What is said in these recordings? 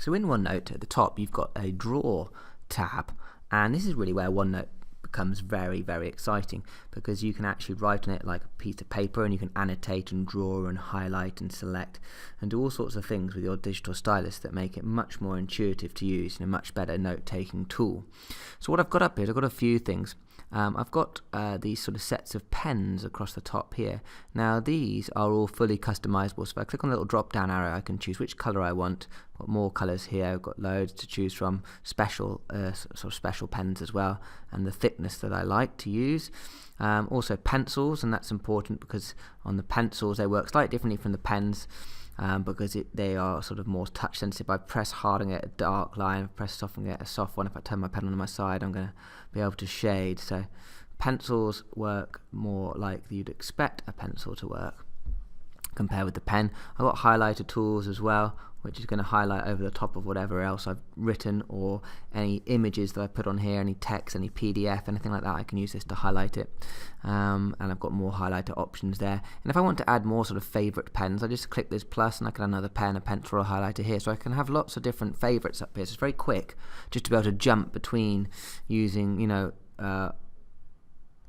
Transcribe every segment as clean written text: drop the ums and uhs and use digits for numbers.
So in OneNote at the top you've got a draw tab, and this is really where OneNote becomes very, very exciting, because you can actually write on it like a piece of paper, and you can annotate and draw and highlight and select and do all sorts of things with your digital stylus that make it much more intuitive to use and a much better note-taking tool. So what I've got up here is I've got a few things. I've got these sort of sets of pens across the top here. Now these are all fully customizable, so if I click on the little drop down arrow I can choose which color I want. I've got more colors here, I've got loads to choose from, special sort of special pens as well, and the thickness that I like to use. Also pencils, and that's important because on the pencils they work slightly differently from the pens. Because they are sort of more touch sensitive. I press hard and get a dark line, press soft and get a soft one. If I turn my pen on my side I'm going to be able to shade. So pencils work more like you'd expect a pencil to work compared with the pen. I've got highlighter tools as well, which is going to highlight over the top of whatever else I've written, or any images that I put on here, any text, any PDF, anything like that. I can use this to highlight it, and I've got more highlighter options there. And if I want to add more sort of favorite pens, I just click this plus and I can add another pen, a pencil, or a highlighter here, so I can have lots of different favorites up here. So it's very quick just to be able to jump between using, you know,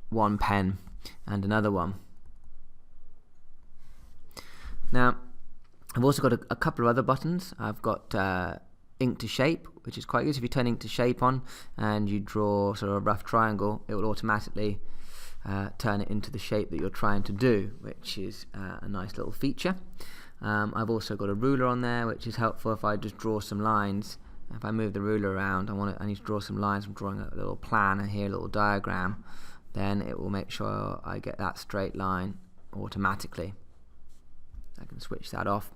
one pen and another one. Now I've also got a couple of other buttons. I've got ink to shape, which is quite good. So if you turn ink to shape on and you draw sort of a rough triangle, it will automatically turn it into the shape that you're trying to do, which is a nice little feature. I've also got a ruler on there, which is helpful if I just draw some lines. If I move the ruler around, I need to draw some lines. I'm drawing a little plan here, a little diagram. Then it will make sure I get that straight line automatically. I can switch that off.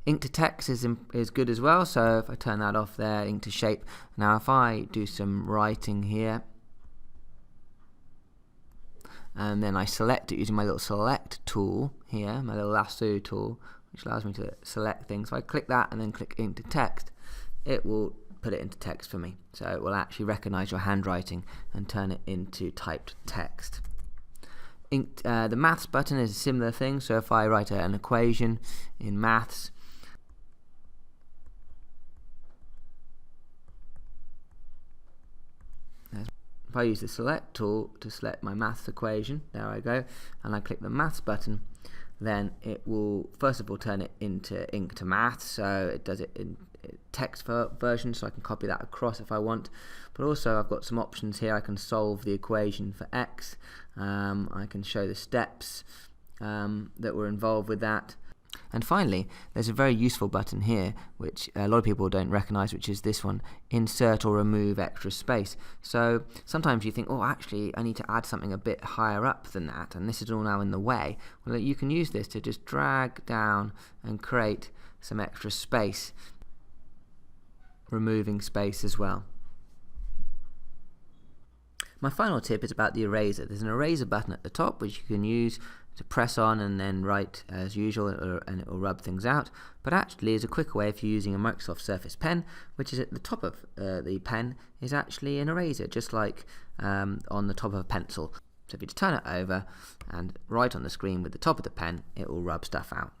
Ink to text is good as well, so if I turn that off there, ink to shape. Now if I do some writing here, and then I select it using my little select tool here, my little lasso tool, which allows me to select things. So I click that and then click ink to text, it will put it into text for me. So it will actually recognize your handwriting and turn it into typed text. The maths button is a similar thing, so if I write an equation in maths, if I use the select tool to select my maths equation, there I go, and I click the maths button, then it will first of all turn it into ink to maths, so it does it in text version, so I can copy that across if I want. But also I've got some options here. I can solve the equation for x, I can show the steps that were involved with that. And finally, there's a very useful button here which a lot of people don't recognize, which is this one, insert or remove extra space. So sometimes you think, oh, actually I need to add something a bit higher up than that, and this is all now in the way. Well, you can use this to just drag down and create some extra space, removing space as well. My final tip is about the eraser. There's an eraser button at the top which you can use to press on and then write as usual, and it will rub things out. But actually, is a quicker way if you're using a Microsoft Surface Pen, which is at the top of the pen, is actually an eraser, just like on the top of a pencil. So if you just turn it over and write on the screen with the top of the pen, it will rub stuff out.